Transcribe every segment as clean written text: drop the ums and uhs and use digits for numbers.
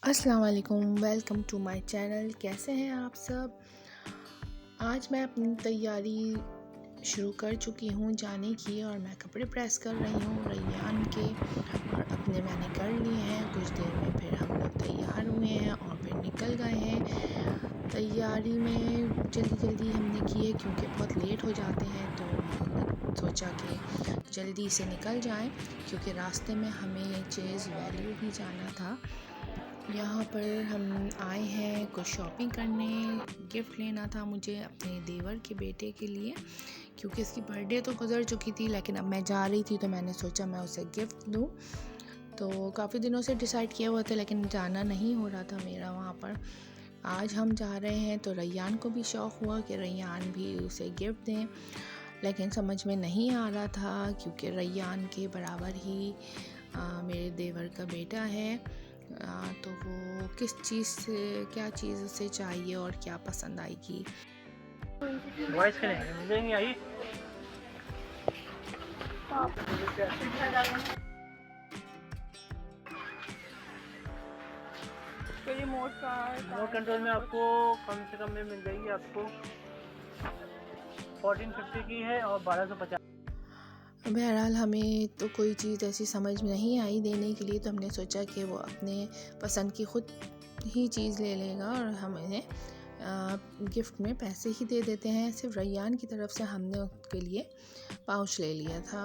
अस्सलाम वालेकुम, welcome to my channel. कैसे हैं आप सब? आज मैं अपनी तैयारी शुरू कर चुकी हूँ जाने की और मैं कपड़े प्रेस कर रही हूँ रैयान के, और अपने मैंने कर लिए हैं। कुछ देर में फिर हम लोग तैयार हुए हैं और फिर निकल गए हैं। तैयारी में जल्दी जल्दी हमने की है क्योंकि बहुत लेट हो जाते हैं, तो हमने सोचा कि जल्दी से निकल जाएं क्योंकि रास्ते में हमें चेज़ वैल्यू भी जाना था। यहाँ पर हम आए हैं कुछ शॉपिंग करने। गिफ्ट लेना था मुझे अपने देवर के बेटे के लिए, क्योंकि इसकी बर्थडे तो गुजर चुकी थी, लेकिन अब मैं जा रही थी तो मैंने सोचा मैं उसे गिफ्ट दूँ। तो काफ़ी दिनों से डिसाइड किया हुआ था लेकिन जाना नहीं हो रहा था मेरा वहाँ पर। आज हम जा रहे हैं तो रैयान को भी शौक़ हुआ कि रैयान भी उसे गिफ्ट दें, लेकिन समझ में नहीं आ रहा था क्योंकि रैयान के बराबर ही मेरे देवर का बेटा है। तो वो किस चीज़ से, क्या चीज़ उसे चाहिए और क्या पसंद आएगी। वॉइस करेंगे, मुझे नहीं आई। रिमोट कंट्रोल में आपको कम से कम में मिल जाएगी। आपको 1450 की है और 1250। बहरहाल हमें तो कोई चीज़ ऐसी समझ में नहीं आई देने के लिए, तो हमने सोचा कि वो अपने पसंद की ख़ुद ही चीज़ ले लेगा और हम इन्हें गिफ्ट में पैसे ही दे देते हैं। सिर्फ रैयान की तरफ से हमने उसके लिए पाउच ले लिया था।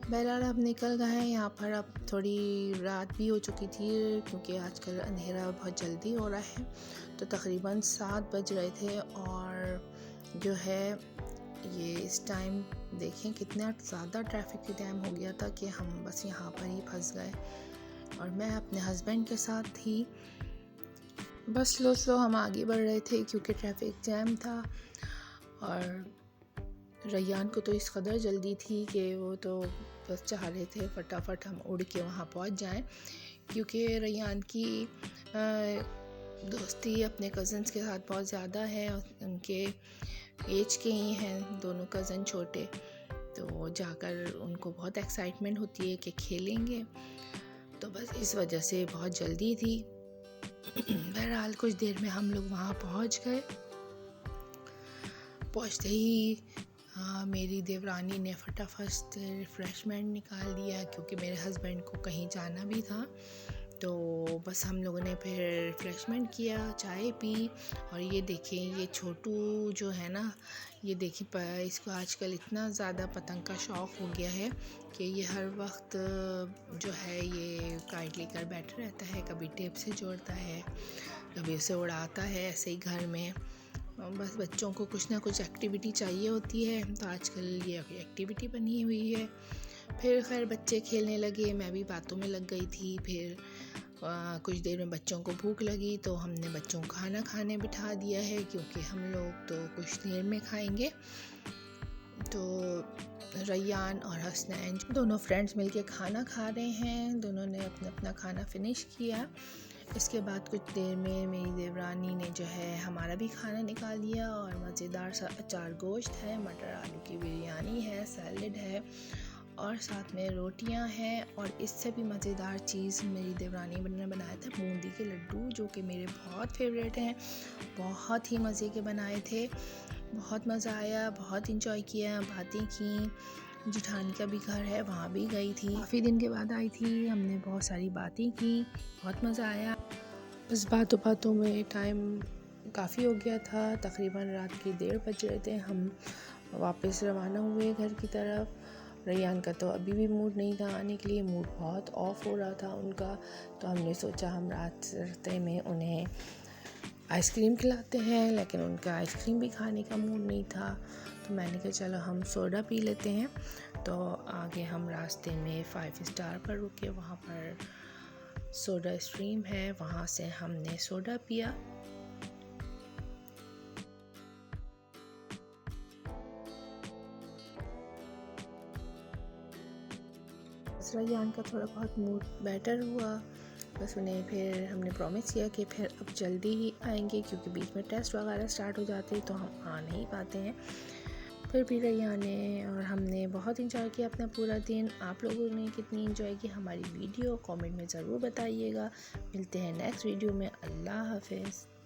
बहरहाल हम निकल गए हैं। यहाँ पर अब थोड़ी रात भी हो चुकी थी क्योंकि आजकल अंधेरा बहुत जल्दी हो रहा है, तो तकरीबन 7 बज रहे थे। और जो है ये इस टाइम देखें कितना ज़्यादा ट्रैफिक जैम हो गया था कि हम बस यहाँ पर ही फंस गए। और मैं अपने हस्बैंड के साथ थी। बस स्लो हम आगे बढ़ रहे थे क्योंकि ट्रैफिक जैम था। और रैयान को तो इस कदर जल्दी थी कि वो तो बस चाह रहे थे फटाफट हम उड़ के वहाँ पहुँच जाएं, क्योंकि रैयान की दोस्ती अपने कज़न्स के साथ बहुत ज़्यादा है। उनके एज के ही हैं दोनों कज़न छोटे, तो जाकर उनको बहुत एक्साइटमेंट होती है कि खेलेंगे, तो बस इस वजह से बहुत जल्दी थी। बहरहाल कुछ देर में हम लोग वहाँ पहुँच गए। पहुँचते ही मेरी देवरानी ने फटाफट से रिफ़्रेशमेंट निकाल दिया क्योंकि मेरे हस्बैंड को कहीं जाना भी था। तो बस हम लोगों ने फिर रिफ़्रेशमेंट किया, चाय पी। और ये देखें, ये छोटू जो है ना, ये देखिए इसको आजकल इतना ज़्यादा पतंग का शौक़ हो गया है कि ये हर वक्त जो है ये काइट लेकर बैठा रहता है। कभी टेप से जोड़ता है, कभी उसे उड़ाता है ऐसे ही घर में। बस बच्चों को कुछ ना कुछ एक्टिविटी चाहिए होती है, तो आजकल ये एक्टिविटी बनी हुई है। फिर खैर बच्चे खेलने लगे, मैं भी बातों में लग गई थी। फिर कुछ देर में बच्चों को भूख लगी तो हमने बच्चों को खाना खाने बिठा दिया है क्योंकि हम लोग तो कुछ देर में खाएंगे। तो रैयान और हसनैन दोनों फ्रेंड्स मिलके खाना खा रहे हैं। दोनों ने अपना अपना खाना फिनिश किया। इसके बाद कुछ देर में मेरी देवरानी ने जो है हमारा भी खाना निकाल लिया, और मज़ेदार सा अचार गोश्त है, मटर आलू की बिरयानी है, सैलड है और साथ में रोटियां हैं। और इससे भी मज़ेदार चीज़ मेरी देवरानी ने बनाया था बूंदी के लड्डू, जो कि मेरे बहुत फेवरेट हैं। बहुत ही मज़े के बनाए थे, बहुत मज़ा आया, बहुत इंजॉय किया, बातें की। जिठानी का भी घर है, वहाँ भी गई थी, काफ़ी दिन के बाद आई थी। हमने बहुत सारी बातें की, बहुत मज़ा आया। बस बातों में टाइम काफ़ी हो गया था, तकरीबन रात के 1:30 बज रहे थे। हम वापस रवाना हुए घर की तरफ। रैयान का तो अभी भी मूड नहीं था आने के लिए, मूड बहुत ऑफ हो रहा था उनका। तो हमने सोचा हम रास्ते में उन्हें आइसक्रीम खिलाते हैं, लेकिन उनका आइसक्रीम भी खाने का मूड नहीं था। तो मैंने कहा चलो हम सोडा पी लेते हैं। तो आगे हम रास्ते में 5 स्टार पर रुके, वहाँ पर सोडा स्ट्रीम है, वहाँ से हमने सोडा पिया। रैयान का थोड़ा बहुत मूड बेटर हुआ। बस उन्हें फिर हमने प्रॉमिस किया कि फिर अब जल्दी ही आएंगे क्योंकि बीच में टेस्ट वगैरह स्टार्ट हो जाते हैं तो हम आ नहीं पाते हैं। फिर भी रैयान ने और हमने बहुत इंजॉय किया अपना पूरा दिन। आप लोगों ने कितनी इंजॉय की हमारी वीडियो कमेंट में ज़रूर बताइएगा। मिलते हैं नेक्स्ट वीडियो में। अल्लाह हाफ़िज़।